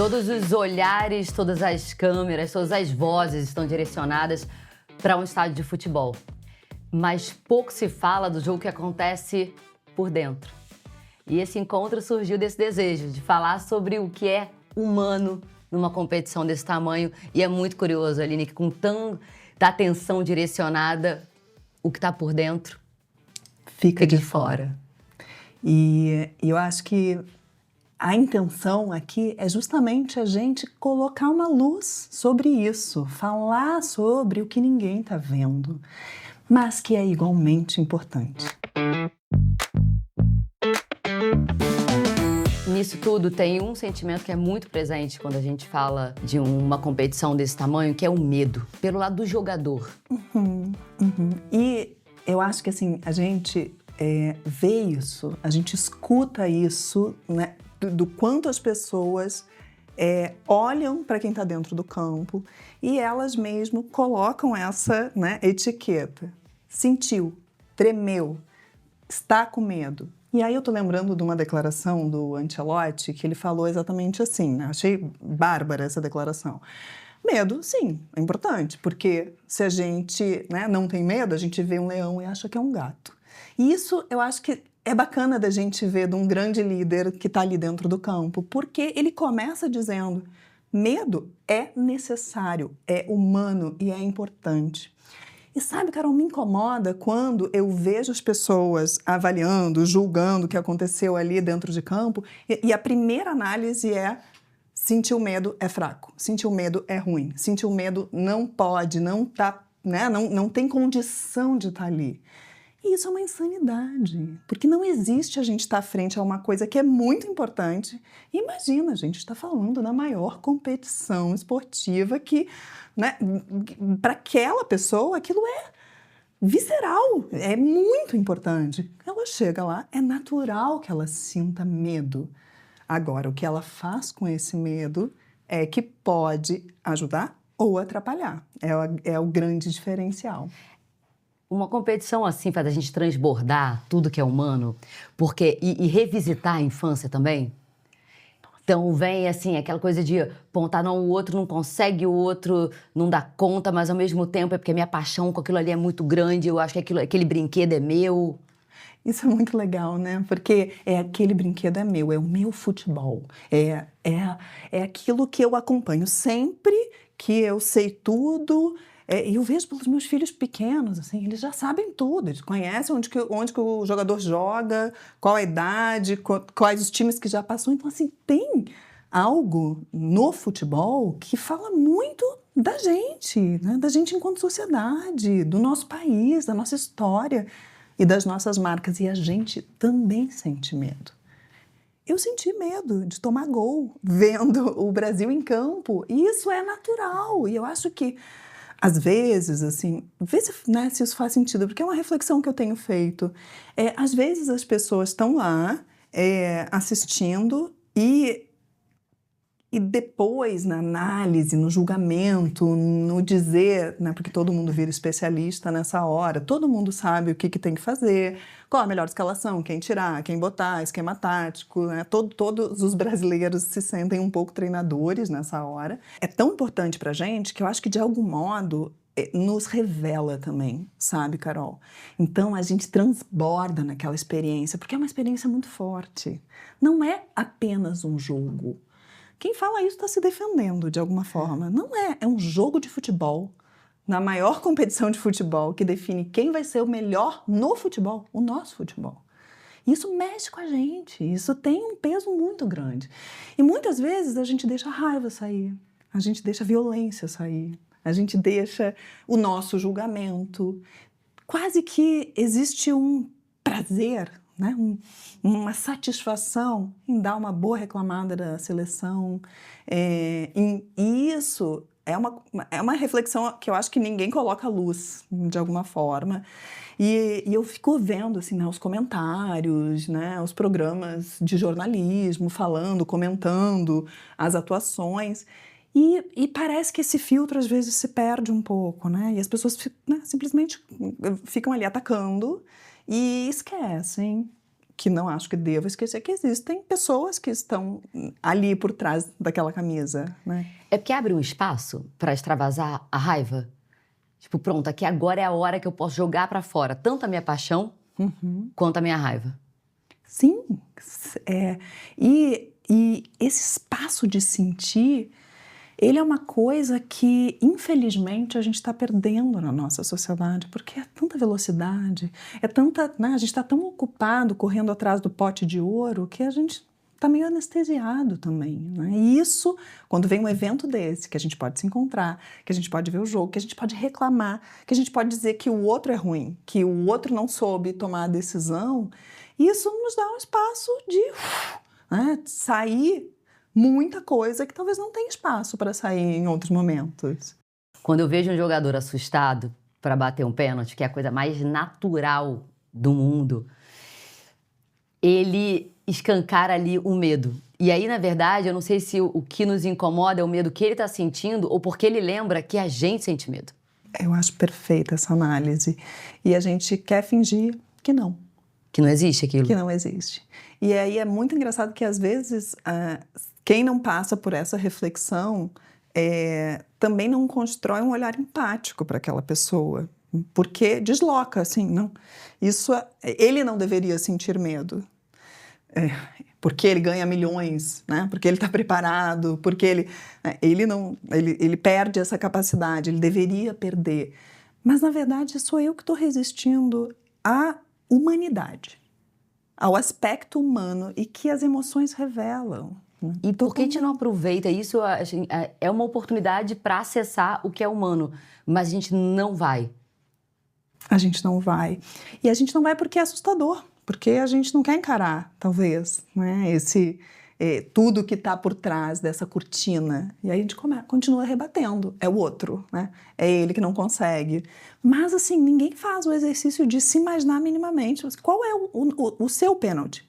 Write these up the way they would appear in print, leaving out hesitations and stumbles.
Todos os olhares, todas as câmeras, todas as vozes estão direcionadas para um estádio de futebol. Mas pouco se fala do jogo que acontece por dentro. E esse encontro surgiu desse desejo de falar sobre o que é humano numa competição desse tamanho. E é muito curioso, Aline, que com tanta atenção direcionada, o que está por dentro fica de fora. E eu acho que a intenção aqui é justamente a gente colocar uma luz sobre isso, falar sobre o que ninguém está vendo, mas que é igualmente importante. Nisso tudo tem um sentimento que é muito presente quando a gente fala de uma competição desse tamanho, que é o medo, pelo lado do jogador. E eu acho que assim, a gente vê isso, a gente escuta isso, né, do quanto as pessoas olham para quem está dentro do campo e elas mesmo colocam essa, né, etiqueta. Sentiu, tremeu, está com medo. E aí eu tô lembrando de uma declaração do Ancelotti que ele falou exatamente assim, né? Achei bárbara essa declaração. Medo, sim, é importante, porque se a gente, né, não tem medo, a gente vê um leão e acha que é um gato. E isso eu acho que é bacana da gente ver de um grande líder que está ali dentro do campo, porque ele começa dizendo: medo é necessário, é humano e é importante. E sabe, Carol, me incomoda quando eu vejo as pessoas avaliando, julgando o que aconteceu ali dentro de campo e a primeira análise é: sentir o medo é fraco, sentir o medo é ruim, sentir o medo não pode, não tá, né, não tem condição de estar ali. E isso é uma insanidade, porque não existe a gente estar frente a uma coisa que é muito importante. Imagina, a gente está falando da maior competição esportiva que, né, para aquela pessoa, aquilo é visceral, é muito importante. Ela chega lá, é natural que ela sinta medo. Agora, o que ela faz com esse medo é que pode ajudar ou atrapalhar. É o grande diferencial. Uma competição assim faz a gente transbordar tudo que é humano, porque e revisitar a infância também. Então vem assim aquela coisa de pontar, não, o outro não consegue, o outro não dá conta, mas ao mesmo tempo é porque a minha paixão com aquilo ali é muito grande, eu acho que aquele brinquedo é meu. Isso é muito legal, né? Porque aquele brinquedo é meu, é o meu futebol. É aquilo que eu acompanho sempre, que eu sei tudo. E eu vejo pelos meus filhos pequenos, assim, eles já sabem tudo, eles conhecem onde que o jogador joga, qual a idade, quais os times que já passou. Então, assim, tem algo no futebol que fala muito da gente, né? Da gente enquanto sociedade, do nosso país, da nossa história e das nossas marcas. E a gente também sente medo. Eu senti medo de tomar gol vendo o Brasil em campo. E isso é natural. E eu acho que, às vezes, assim, vê se, né, se isso faz sentido, porque é uma reflexão que eu tenho feito. Às vezes as pessoas estão lá assistindo e depois, na análise, no julgamento, no dizer, né, porque todo mundo vira especialista nessa hora, todo mundo sabe o que tem que fazer, qual a melhor escalação, quem tirar, quem botar, esquema tático, né, todos os brasileiros se sentem um pouco treinadores nessa hora. É tão importante pra gente que eu acho que, de algum modo, nos revela também, sabe, Carol? Então, a gente transborda naquela experiência, porque é uma experiência muito forte. Não é apenas um jogo. Quem fala isso está se defendendo de alguma forma. Não é um jogo de futebol, na maior competição de futebol, que define quem vai ser o melhor no futebol, o nosso futebol. Isso mexe com a gente, isso tem um peso muito grande. E muitas vezes a gente deixa a raiva sair, a gente deixa a violência sair, a gente deixa o nosso julgamento. Quase que existe um prazer, né? Uma satisfação em dar uma boa reclamada da seleção. E isso é uma reflexão que eu acho que ninguém coloca à luz, de alguma forma. E eu fico vendo assim, né, os comentários, né, os programas de jornalismo falando, comentando as atuações. E parece que esse filtro às vezes se perde um pouco, né? E as pessoas, né, simplesmente ficam ali atacando e esquecem que não acho que devo esquecer que existem pessoas que estão ali por trás daquela camisa, né? É porque abre um espaço para extravasar a raiva? Tipo, pronto, aqui agora é a hora que eu posso jogar para fora tanto a minha paixão quanto a minha raiva. Sim, e esse espaço de sentir, ele é uma coisa que, infelizmente, a gente está perdendo na nossa sociedade, porque é tanta velocidade, né, a gente está tão ocupado correndo atrás do pote de ouro que a gente está meio anestesiado também, né? E isso, quando vem um evento desse, que a gente pode se encontrar, que a gente pode ver o jogo, que a gente pode reclamar, que a gente pode dizer que o outro é ruim, que o outro não soube tomar a decisão, isso nos dá um espaço de sair muita coisa que talvez não tenha espaço para sair em outros momentos. Quando eu vejo um jogador assustado para bater um pênalti, que é a coisa mais natural do mundo, ele escancara ali o medo. E aí, na verdade, eu não sei se o que nos incomoda é o medo que ele está sentindo ou porque ele lembra que a gente sente medo. Eu acho perfeita essa análise. E a gente quer fingir que não. Que não existe aquilo. Que não existe. E aí é muito engraçado que, às vezes, quem não passa por essa reflexão também não constrói um olhar empático para aquela pessoa. Porque desloca, assim, não. Ele não deveria sentir medo. Porque ele ganha milhões, né? Porque ele está preparado, porque ele perde essa capacidade, ele deveria perder. Mas, na verdade, sou eu que estou resistindo à humanidade, ao aspecto humano e que as emoções revelam. Né? E por que a gente não aproveita isso? É uma oportunidade para acessar o que é humano, mas a gente não vai. A gente não vai. E a gente não vai porque é assustador. Porque a gente não quer encarar, talvez, né, tudo que está por trás dessa cortina. E aí a gente continua rebatendo. É o outro, né? É ele que não consegue. Mas, assim, ninguém faz o exercício de se imaginar minimamente. Qual é o seu pênalti?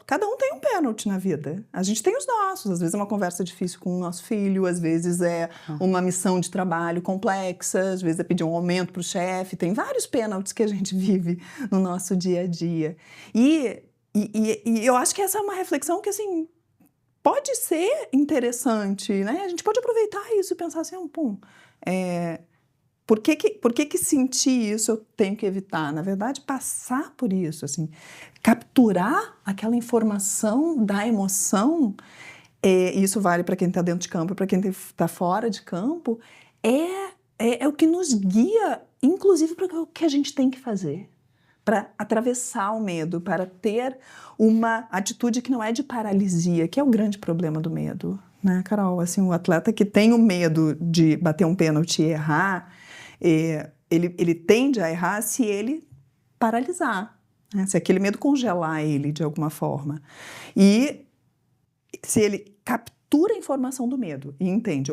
Cada um tem um pênalti na vida. A gente tem os nossos. Às vezes é uma conversa difícil com o nosso filho, às vezes é uma missão de trabalho complexa, às vezes é pedir um aumento para o chefe. Tem vários pênaltis que a gente vive no nosso dia a dia. E eu acho que essa é uma reflexão que, assim, pode ser interessante, né? A gente pode aproveitar isso e pensar assim, por que sentir isso eu tenho que evitar? Na verdade, passar por isso, assim, capturar aquela informação da emoção, isso vale para quem está dentro de campo, para quem está fora de campo, é o que nos guia, inclusive, para o que a gente tem que fazer, para atravessar o medo, para ter uma atitude que não é de paralisia, que é o grande problema do medo, né, Carol? Assim, o atleta que tem o medo de bater um pênalti e errar, ele tende a errar se ele paralisar, né? Se aquele medo congelar ele de alguma forma. E se ele captura a informação do medo e entende,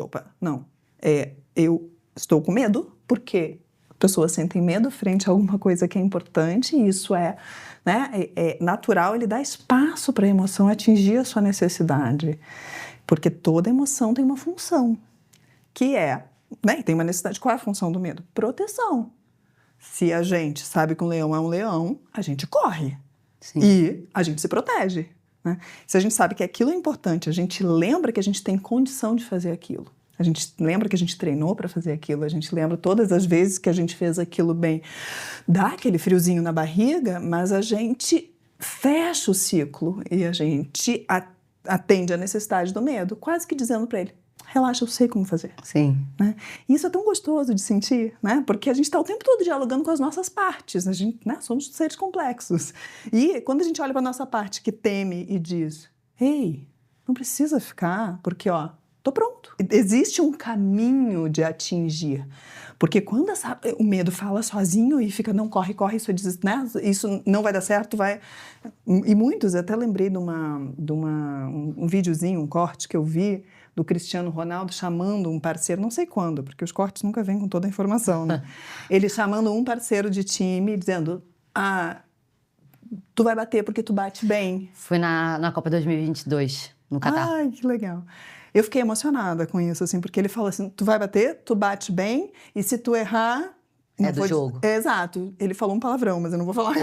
eu estou com medo porque pessoas sentem medo frente a alguma coisa que é importante e isso é natural, ele dá espaço para a emoção atingir a sua necessidade. Porque toda emoção tem uma função, que tem uma necessidade. Qual é a função do medo? Proteção. Se a gente sabe que um leão é um leão, a gente corre. Sim. E a gente se protege. Né? Se a gente sabe que aquilo é importante, a gente lembra que a gente tem condição de fazer aquilo. A gente lembra que a gente treinou para fazer aquilo, a gente lembra todas as vezes que a gente fez aquilo bem. Dá aquele friozinho na barriga, mas a gente fecha o ciclo e a gente atende à necessidade do medo, quase que dizendo para ele, relaxa, eu sei como fazer. Sim. Né? E isso é tão gostoso de sentir, né? Porque a gente está o tempo todo dialogando com as nossas partes, a gente, somos seres complexos. E quando a gente olha para a nossa parte que teme e diz, ei, não precisa ficar, porque, tô pronto. Existe um caminho de atingir. Porque quando o medo fala sozinho e fica, não, corre, isso não vai dar certo, vai... E muitos, eu até lembrei de um videozinho, um corte que eu vi do Cristiano Ronaldo chamando um parceiro, não sei quando, porque os cortes nunca vêm com toda a informação, né? Ele chamando um parceiro de time, dizendo, tu vai bater porque tu bate bem. Foi na Copa 2022, no Catar. Ai, que legal. Eu fiquei emocionada com isso, assim, porque ele fala assim, tu vai bater, tu bate bem, e se tu errar, É do jogo. Exato. Ele falou um palavrão, mas eu não vou falar.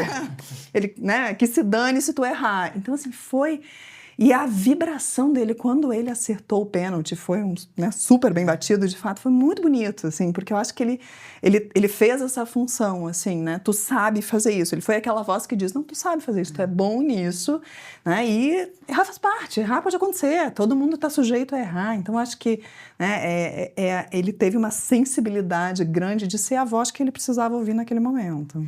Ele, né, que se dane se tu errar. Então, assim, foi... E a vibração dele, quando ele acertou o pênalti, foi né, super bem batido, de fato, foi muito bonito, assim, porque eu acho que ele fez essa função, assim, né? Tu sabe fazer isso. Ele foi aquela voz que diz, não, tu sabe fazer isso, tu é bom nisso, né? E errar faz parte, errar pode acontecer, todo mundo está sujeito a errar. Então, eu acho que né, ele teve uma sensibilidade grande de ser a voz que ele precisava ouvir naquele momento.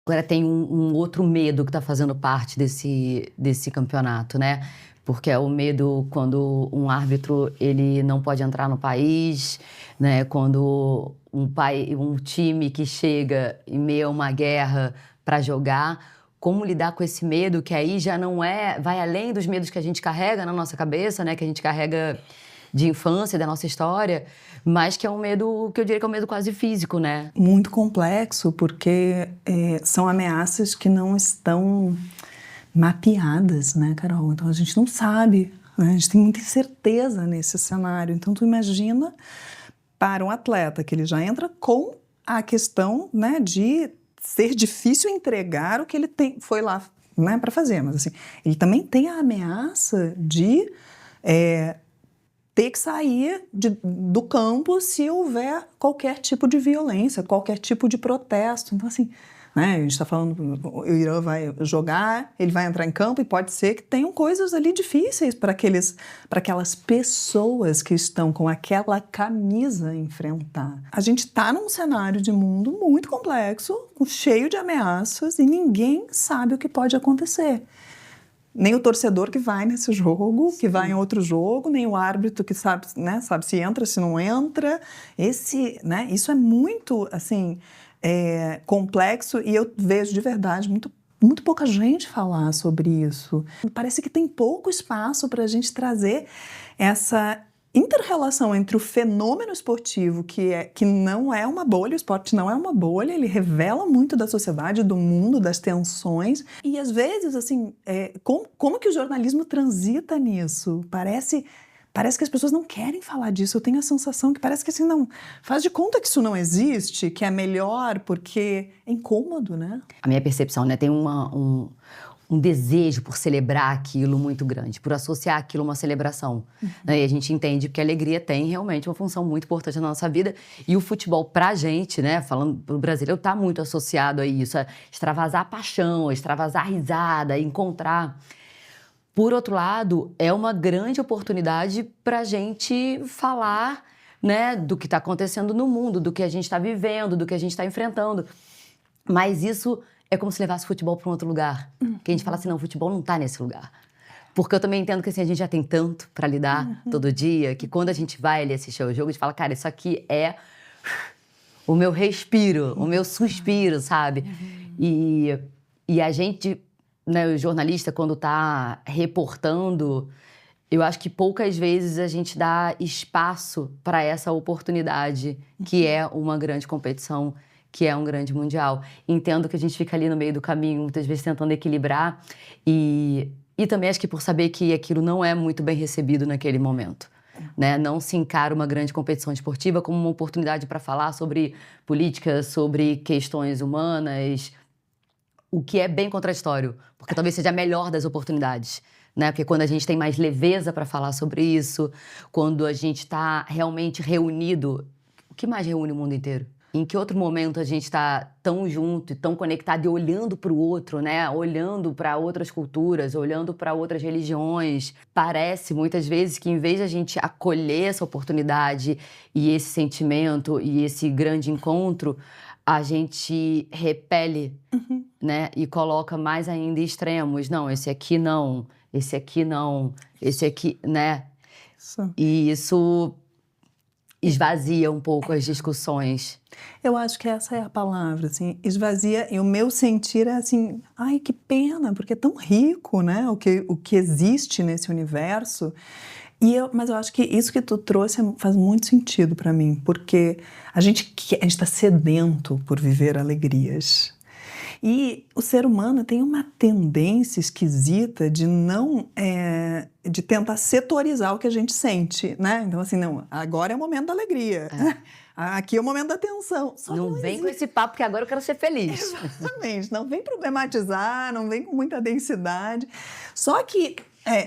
Agora tem um outro medo que está fazendo parte desse campeonato, né? Porque é o medo quando um árbitro ele não pode entrar no país, né? Quando um time que chega em meio a uma guerra para jogar, como lidar com esse medo que aí já não vai além dos medos que a gente carrega na nossa cabeça, né? Que a gente carrega de infância, da nossa história, mas que é um medo que eu diria que é um medo quase físico, né? Muito complexo, porque são ameaças que não estão mapeadas, né, Carol? Então a gente não sabe, né? A gente tem muita incerteza nesse cenário. Então tu imagina para um atleta que ele já entra com a questão, né, de ser difícil entregar o que ele foi lá, né, para fazer, mas assim, ele também tem a ameaça de ter que sair do campo se houver qualquer tipo de violência, qualquer tipo de protesto. Então, assim, né, a gente está falando, o Irã vai jogar, ele vai entrar em campo e pode ser que tenham coisas ali difíceis para aquelas pessoas que estão com aquela camisa a enfrentar. A gente está num cenário de mundo muito complexo, cheio de ameaças, e ninguém sabe o que pode acontecer. Nem o torcedor que vai nesse jogo, que vai em outro jogo, nem o árbitro que sabe, né, sabe se entra, se não entra. Né, isso é muito, assim, complexo, e eu vejo de verdade muito pouca gente falar sobre isso. Parece que tem pouco espaço para a gente trazer essa inter-relação entre o fenômeno esportivo, que não é uma bolha, o esporte não é uma bolha, ele revela muito da sociedade, do mundo, das tensões, e às vezes, assim, como que o jornalismo transita nisso? Parece que as pessoas não querem falar disso. Eu tenho a sensação que parece que assim, não, faz de conta que isso não existe, que é melhor, porque é incômodo, né? A minha percepção, né, tem um desejo por celebrar aquilo muito grande, por associar aquilo a uma celebração. Né? E a gente entende que a alegria tem realmente uma função muito importante na nossa vida. E o futebol, pra gente, né, falando pro brasileiro, tá muito associado a isso, a extravasar a paixão, a extravasar a risada, a encontrar. Por outro lado, é uma grande oportunidade pra gente falar, né, do que tá acontecendo no mundo, do que a gente tá vivendo, do que a gente tá enfrentando. Mas isso é como se levasse o futebol para um outro lugar. Que a gente fala assim, não, o futebol não tá nesse lugar. Porque eu também entendo que assim, a gente já tem tanto para lidar todo dia, que quando a gente vai ali assistir ao jogo, a gente fala, cara, isso aqui é o meu respiro, o meu suspiro, sabe? E a gente, né, o jornalista, quando tá reportando, eu acho que poucas vezes a gente dá espaço para essa oportunidade, que é uma grande competição, que é um grande mundial. Entendo que a gente fica ali no meio do caminho, muitas vezes tentando equilibrar, e também acho que por saber que aquilo não é muito bem recebido naquele momento. Né? Não se encara uma grande competição esportiva como uma oportunidade para falar sobre política, sobre questões humanas, o que é bem contraditório, porque talvez seja a melhor das oportunidades. Né? Porque quando a gente tem mais leveza para falar sobre isso, quando a gente está realmente reunido, o que mais reúne o mundo inteiro? Em que outro momento a gente está tão junto e tão conectado e olhando para o outro, né? Olhando para outras culturas, olhando para outras religiões. Parece, muitas vezes, que em vez de a gente acolher essa oportunidade e esse sentimento e esse grande encontro, a gente repele, né? E coloca mais ainda extremos. Não, esse aqui não, esse aqui não, esse aqui, né? Isso. E isso esvazia um pouco as discussões. Eu acho que essa é a palavra, assim, esvazia, e o meu sentir é assim, ai, que pena, porque é tão rico, né, o que existe nesse universo, mas eu acho que isso que tu trouxe faz muito sentido para mim, porque a gente está sedento por viver alegrias. E o ser humano tem uma tendência esquisita de não, de tentar setorizar o que a gente sente, né? Então assim, não, agora é o momento da alegria. Aqui é o momento da tensão. Só não vem com esse papo que agora eu quero ser feliz. Exatamente. Não vem problematizar, não vem com muita densidade. Só que,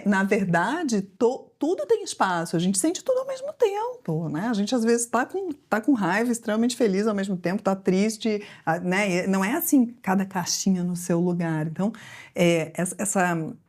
na verdade, tudo tem espaço. A gente sente tudo ao mesmo tempo, né? A gente, às vezes, tá com raiva, extremamente feliz ao mesmo tempo, tá triste, né? Não é assim, cada caixinha no seu lugar. Então,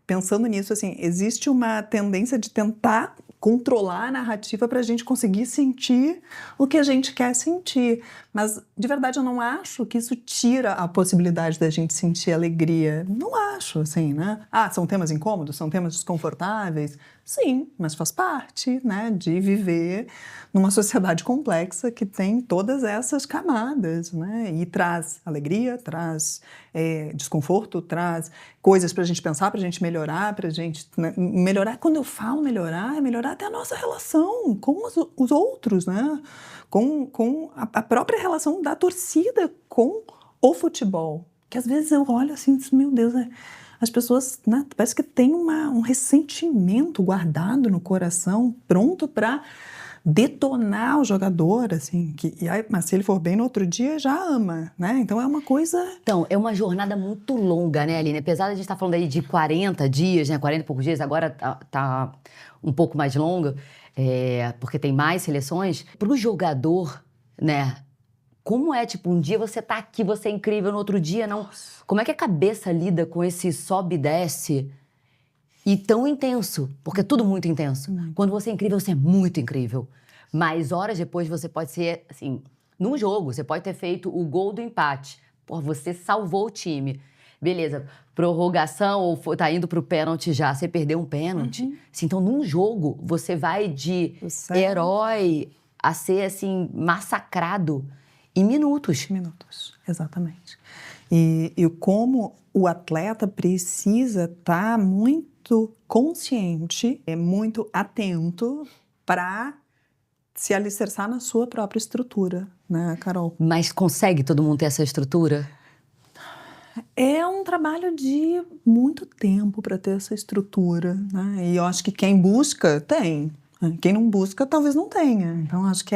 pensando nisso, assim, existe uma tendência de tentar controlar a narrativa para a gente conseguir sentir o que a gente quer sentir. Mas, de verdade, eu não acho que isso tira a possibilidade da gente sentir alegria. Não acho, assim, né? São temas incômodos? São temas desconfortáveis? Sim, mas faz parte, né, de viver numa sociedade complexa que tem todas essas camadas, né? E traz alegria, traz desconforto, traz coisas para a gente pensar, para a gente melhorar, para a gente, né, melhorar. Quando eu falo melhorar, é melhorar até a nossa relação com os outros, né? Com a própria relação da torcida com o futebol. Que às vezes eu olho assim e digo, meu Deus, as pessoas, né, parece que tem um ressentimento guardado no coração, pronto para detonar o jogador, assim, mas se ele for bem no outro dia, já ama, né? Então é uma coisa... Então, é uma jornada muito longa, né, Aline? Apesar de a gente estar falando aí de 40 dias, né, 40 e poucos dias, agora tá um pouco mais longa, porque tem mais seleções. Para o jogador, né, como é, tipo, um dia você tá aqui, você é incrível, no outro dia não... Como é que a cabeça lida com esse sobe e desce e tão intenso? Porque é tudo muito intenso. Quando você é incrível, você é muito incrível. Mas horas depois você pode ser, assim... Num jogo, você pode ter feito o gol do empate. Pô, você salvou o time. Beleza, prorrogação ou tá indo pro pênalti já, você perdeu um pênalti. Assim, então, num jogo, você vai de herói a ser, assim, massacrado em minutos. Minutos, exatamente. E como o atleta precisa estar muito consciente, muito atento para se alicerçar na sua própria estrutura, né, Carol? Mas consegue todo mundo ter essa estrutura? É um trabalho de muito tempo para ter essa estrutura, né? E eu acho que quem busca, tem. Quem não busca, talvez não tenha. Então, acho que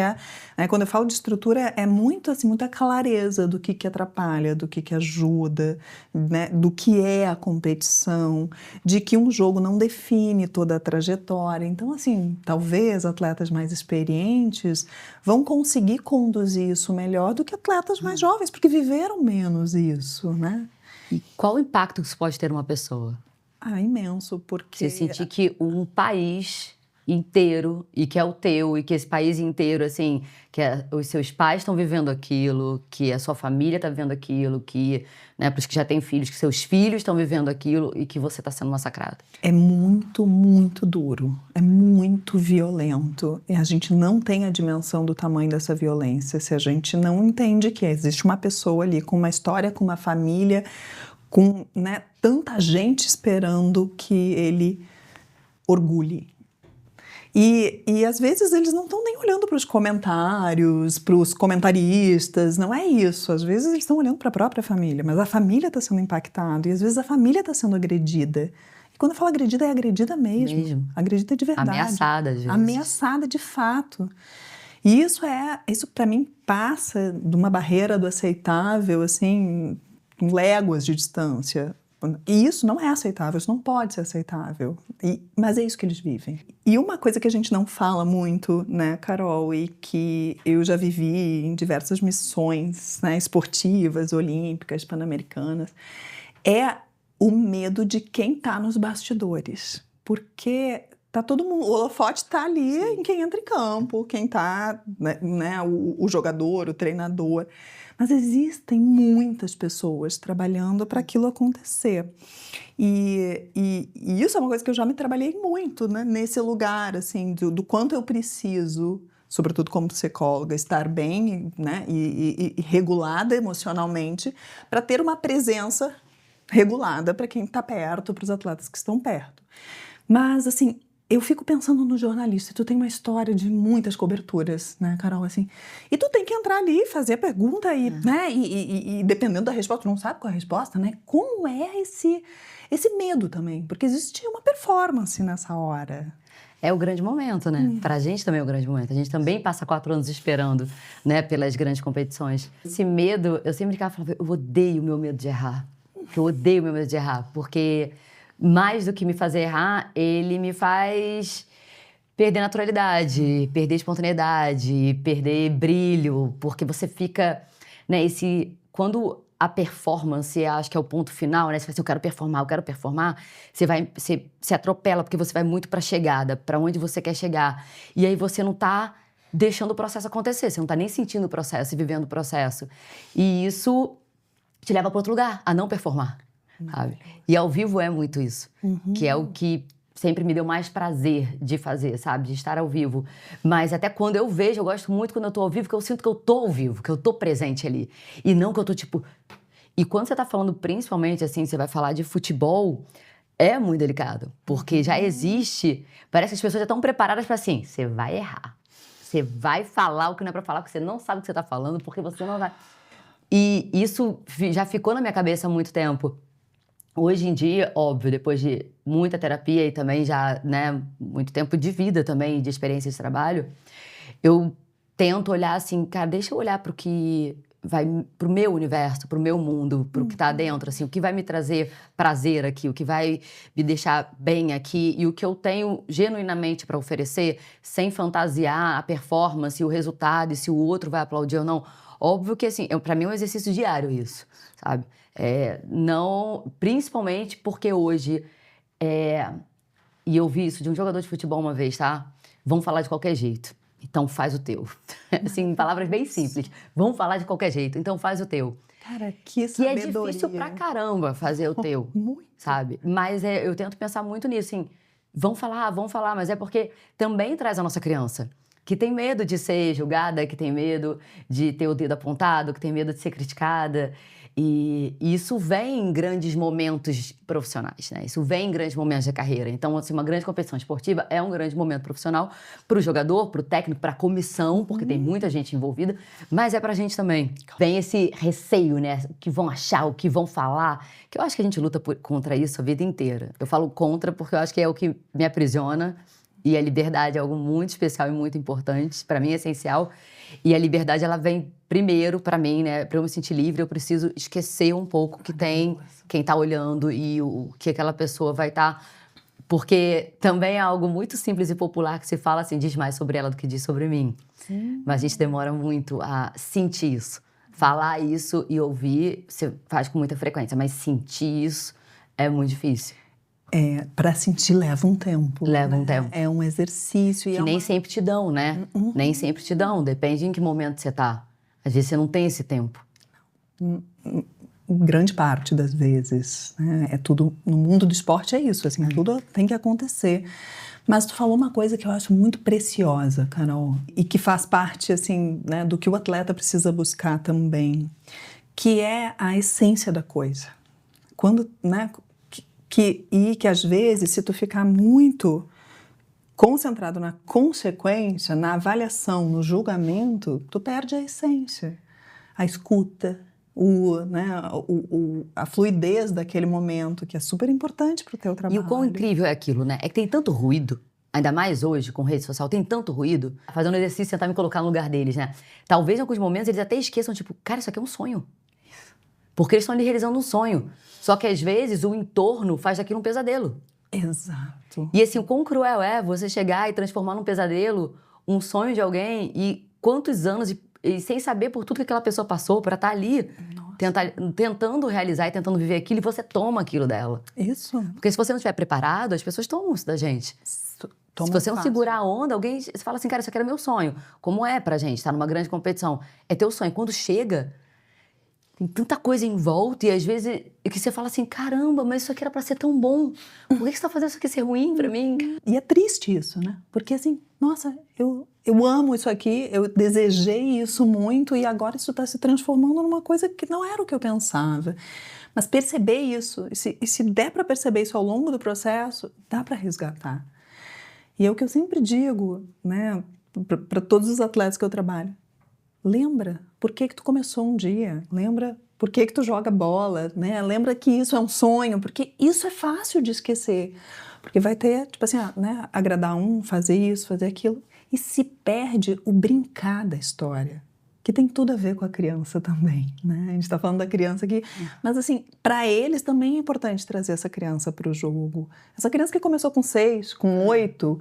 quando eu falo de estrutura, é muito, assim, muita clareza do que atrapalha, do que ajuda, né? Do que é a competição, de que um jogo não define toda a trajetória. Então, assim, talvez atletas mais experientes vão conseguir conduzir isso melhor do que atletas mais jovens, porque viveram menos isso, né? E qual o impacto que isso pode ter numa pessoa? Imenso, porque... Você sentir que um país inteiro, e que é o teu, e que esse país inteiro, assim, que os seus pais estão vivendo aquilo, que a sua família está vivendo aquilo, que, né, para os que já têm filhos, que seus filhos estão vivendo aquilo e que você está sendo massacrado. É muito, muito duro, é muito violento, e a gente não tem a dimensão do tamanho dessa violência se a gente não entende que existe uma pessoa ali com uma história, com uma família, com, né, tanta gente esperando que ele orgulhe. E às vezes eles não estão nem olhando para os comentários, para os comentaristas, não é isso. Às vezes eles estão olhando para a própria família, mas a família está sendo impactada e às vezes a família está sendo agredida. E quando eu falo agredida, é agredida mesmo. Agredida de verdade. Ameaçada, às vezes. Ameaçada de fato. E isso para mim passa de uma barreira do aceitável, assim, em léguas de distância. E isso não é aceitável, isso não pode ser aceitável. Mas é isso que eles vivem. E uma coisa que a gente não fala muito, né, Carol, e que eu já vivi em diversas missões, né, esportivas, olímpicas, pan-americanas, é o medo de quem está nos bastidores. Porque tá todo mundo, o holofote está ali em quem entra em campo, quem está, né, o jogador, o treinador. Mas existem muitas pessoas trabalhando para aquilo acontecer. E isso é uma coisa que eu já me trabalhei muito, né, nesse lugar, assim, do quanto eu preciso, sobretudo como psicóloga, estar bem, né, e regulada emocionalmente para ter uma presença regulada para quem está perto, para os atletas que estão perto. Mas, assim, eu fico pensando no jornalista. Tu tem uma história de muitas coberturas, né, Carol, assim. E tu tem que entrar ali, fazer a pergunta né, e dependendo da resposta, tu não sabe qual é a resposta, né? Como é esse medo também? Porque existe uma performance nessa hora. É o grande momento, né? Pra gente também é o grande momento. A gente também passa 4 anos esperando, né, pelas grandes competições. Esse medo, eu sempre falava, eu odeio o meu medo de errar. Eu odeio o meu medo de errar, porque mais do que me fazer errar, ele me faz perder naturalidade, perder espontaneidade, perder brilho, porque você fica, né, quando a performance, acho que é o ponto final, né? Você fala assim, eu quero performar, você se atropela, porque você vai muito pra chegada, pra onde você quer chegar. E aí você não tá deixando o processo acontecer, você não tá nem sentindo o processo e vivendo o processo. E isso te leva para outro lugar, a não performar, sabe? E ao vivo é muito isso, que é o que sempre me deu mais prazer de fazer, sabe? De estar ao vivo. Mas até quando eu vejo, eu gosto muito quando eu tô ao vivo, que eu sinto que eu tô ao vivo, que eu tô presente ali. E não que eu tô tipo... E quando você tá falando principalmente, assim, você vai falar de futebol, é muito delicado. Porque já existe... Parece que as pessoas já estão preparadas para assim, você vai errar. Você vai falar o que não é pra falar, porque você não sabe o que você tá falando, porque você não vai... E isso já ficou na minha cabeça há muito tempo. Hoje em dia, óbvio, depois de muita terapia e também já, né, muito tempo de vida também, de experiência de trabalho, eu tento olhar assim, cara, deixa eu olhar pro que vai, pro meu universo, pro meu mundo, pro que tá dentro, assim, o que vai me trazer prazer aqui, o que vai me deixar bem aqui e o que eu tenho genuinamente para oferecer, sem fantasiar a performance, o resultado e se o outro vai aplaudir ou não. Óbvio que, assim, para mim é um exercício diário isso, sabe? Não, principalmente porque hoje, e eu vi isso de um jogador de futebol uma vez, tá? Vão falar de qualquer jeito, então faz o teu. Assim, em palavras bem simples. Vão falar de qualquer jeito, então faz o teu. Cara, que sabedoria. Que é difícil pra caramba fazer o teu, muito. Sabe? Mas eu tento pensar muito nisso, assim, vão falar, mas é porque também traz a nossa criança. Que tem medo de ser julgada, que tem medo de ter o dedo apontado, que tem medo de ser criticada. E isso vem em grandes momentos profissionais, né? Isso vem em grandes momentos da carreira. Então, assim, uma grande competição esportiva é um grande momento profissional para o jogador, para o técnico, para a comissão, porque tem muita gente envolvida, mas é para a gente também. Vem esse receio, né? O que vão achar, o que vão falar, que eu acho que a gente luta contra isso a vida inteira. Eu falo contra porque eu acho que é o que me aprisiona. E a liberdade é algo muito especial e muito importante, para mim é essencial. E a liberdade, ela vem primeiro para mim, né? Para eu me sentir livre, eu preciso esquecer um pouco que tem quem tá olhando e o que aquela pessoa vai estar... Porque também é algo muito simples e popular que se fala assim, diz mais sobre ela do que diz sobre mim. Sim. Mas a gente demora muito a sentir isso. Falar isso e ouvir, você faz com muita frequência, mas sentir isso é muito difícil. Para sentir leva um tempo. Leva um tempo. É um exercício. Que nem sempre te dão, né? Nem sempre te dão. Depende em que momento você tá. Às vezes você não tem esse tempo. Grande parte das vezes. Né? É tudo... No mundo do esporte é isso. Assim, tudo tem que acontecer. Mas tu falou uma coisa que eu acho muito preciosa, Carol. E que faz parte, assim, né, do que o atleta precisa buscar também. Que é a essência da coisa. Quando... né, que às vezes, se tu ficar muito concentrado na consequência, na avaliação, no julgamento, tu perde a essência, a escuta, a fluidez daquele momento, que é super importante pro teu trabalho. E o quão incrível é aquilo, né? É que tem tanto ruído, ainda mais hoje, com rede social, tem tanto ruído. Fazendo um exercício, tentar me colocar no lugar deles, né? Talvez em alguns momentos eles até esqueçam, tipo, cara, isso aqui é um sonho. Porque eles estão ali realizando um sonho. Só que, às vezes, o entorno faz daquilo um pesadelo. Exato. E, assim, o quão cruel é você chegar e transformar num pesadelo um sonho de alguém e quantos anos, e sem saber por tudo que aquela pessoa passou para estar ali, tentando realizar e tentando viver aquilo, e você toma aquilo dela. Isso. Porque se você não estiver preparado, as pessoas tomam isso da gente. Se você não segurar a onda, alguém... Você fala assim, cara, isso aqui era meu sonho. Como é pra gente, tá numa grande competição? É teu sonho. Quando chega... Tem tanta coisa em volta e às vezes que você fala assim, caramba, mas isso aqui era pra ser tão bom. Por que você tá fazendo isso aqui ser ruim pra mim? E é triste isso, né? Porque assim, nossa, eu amo isso aqui, eu desejei isso muito e agora isso tá se transformando numa coisa que não era o que eu pensava. Mas perceber isso, e se der pra perceber isso ao longo do processo, dá pra resgatar. E é o que eu sempre digo, né, para todos os atletas que eu trabalho. Lembra por que tu começou um dia, lembra por que tu joga bola, né? Lembra que isso é um sonho, porque isso é fácil de esquecer. Porque vai ter, tipo assim, né, agradar um, fazer isso, fazer aquilo, e se perde o brincar da história, que tem tudo a ver com a criança também, né? A gente tá falando da criança aqui, mas assim, para eles também é importante trazer essa criança para o jogo. Essa criança que começou com 6, com 8,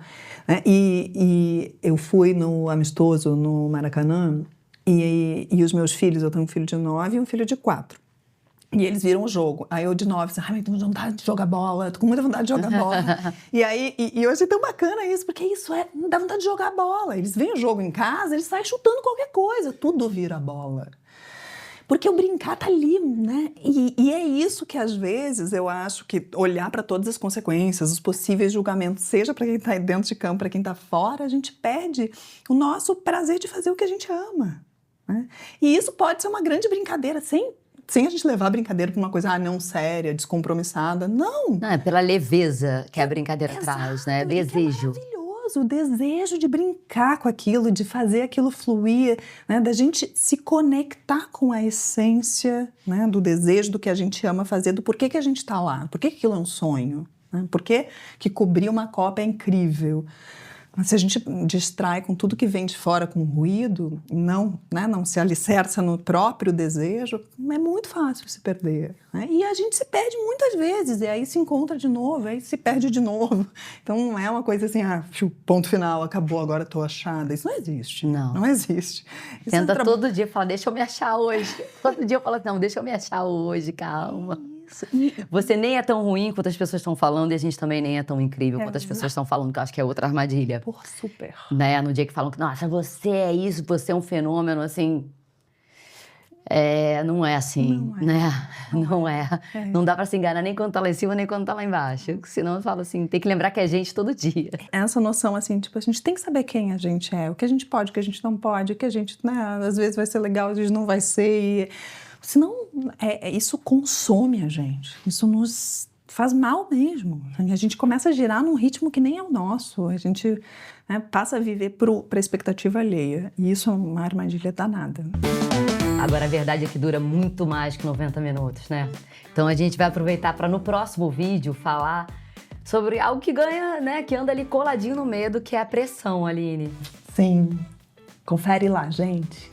né? E eu fui no amistoso no Maracanã, e os meus filhos, eu tenho um filho de 9 e um filho de 4. E eles viram o jogo. Aí eu de 9, assim, ai, tô com vontade de jogar bola, tô com muita vontade de jogar bola. E aí, eu achei tão bacana isso, porque isso dá vontade de jogar bola. Eles veem o jogo em casa, eles saem chutando qualquer coisa, tudo vira bola. Porque o brincar tá ali, né? E é isso que às vezes eu acho que olhar para todas as consequências, os possíveis julgamentos, seja para quem tá dentro de campo, para quem tá fora, a gente perde o nosso prazer de fazer o que a gente ama, né? E isso pode ser uma grande brincadeira, sem a gente levar a brincadeira para uma coisa não séria, descompromissada. Não! Não, é pela leveza que a brincadeira traz, né? Desejo. É maravilhoso, o desejo de brincar com aquilo, de fazer aquilo fluir, né? Da gente se conectar com a essência, né? Do desejo, do que a gente ama fazer, do porquê que a gente está lá, por que aquilo é um sonho, né? Por que cobrir uma Copa é incrível. Mas se a gente distrai com tudo que vem de fora, com ruído, não se alicerça no próprio desejo, é muito fácil se perder, né? E a gente se perde muitas vezes, e aí se encontra de novo, aí se perde de novo. Então não é uma coisa assim, ponto final, acabou, agora estou achada. Isso não existe. Não existe. Tenta todo dia falar, deixa eu me achar hoje. Todo dia eu falo, não, deixa eu me achar hoje, calma. Isso. Você nem é tão ruim quanto as pessoas estão falando, e a gente também nem é tão incrível quanto as pessoas estão falando, que eu acho que é outra armadilha. Porra, super. Né? No dia que falam que, nossa, você é isso, você é um fenômeno, assim... não é assim, né? Não é. Não dá pra se enganar nem quando tá lá em cima, nem quando tá lá embaixo. Senão eu falo assim, tem que lembrar que é gente todo dia. Essa noção, assim, tipo, a gente tem que saber quem a gente é, o que a gente pode, o que a gente não pode, o que a gente, né, às vezes vai ser legal, às vezes não vai ser. Senão, isso consome a gente. Isso nos faz mal mesmo. A gente começa a girar num ritmo que nem é o nosso. A gente, né, passa a viver pra expectativa alheia. E isso é uma armadilha danada. Agora, a verdade é que dura muito mais que 90 minutos, né? Então, a gente vai aproveitar para, no próximo vídeo, falar sobre algo que ganha, né? Que anda ali coladinho no medo, que é a pressão, Aline. Sim. Confere lá, gente.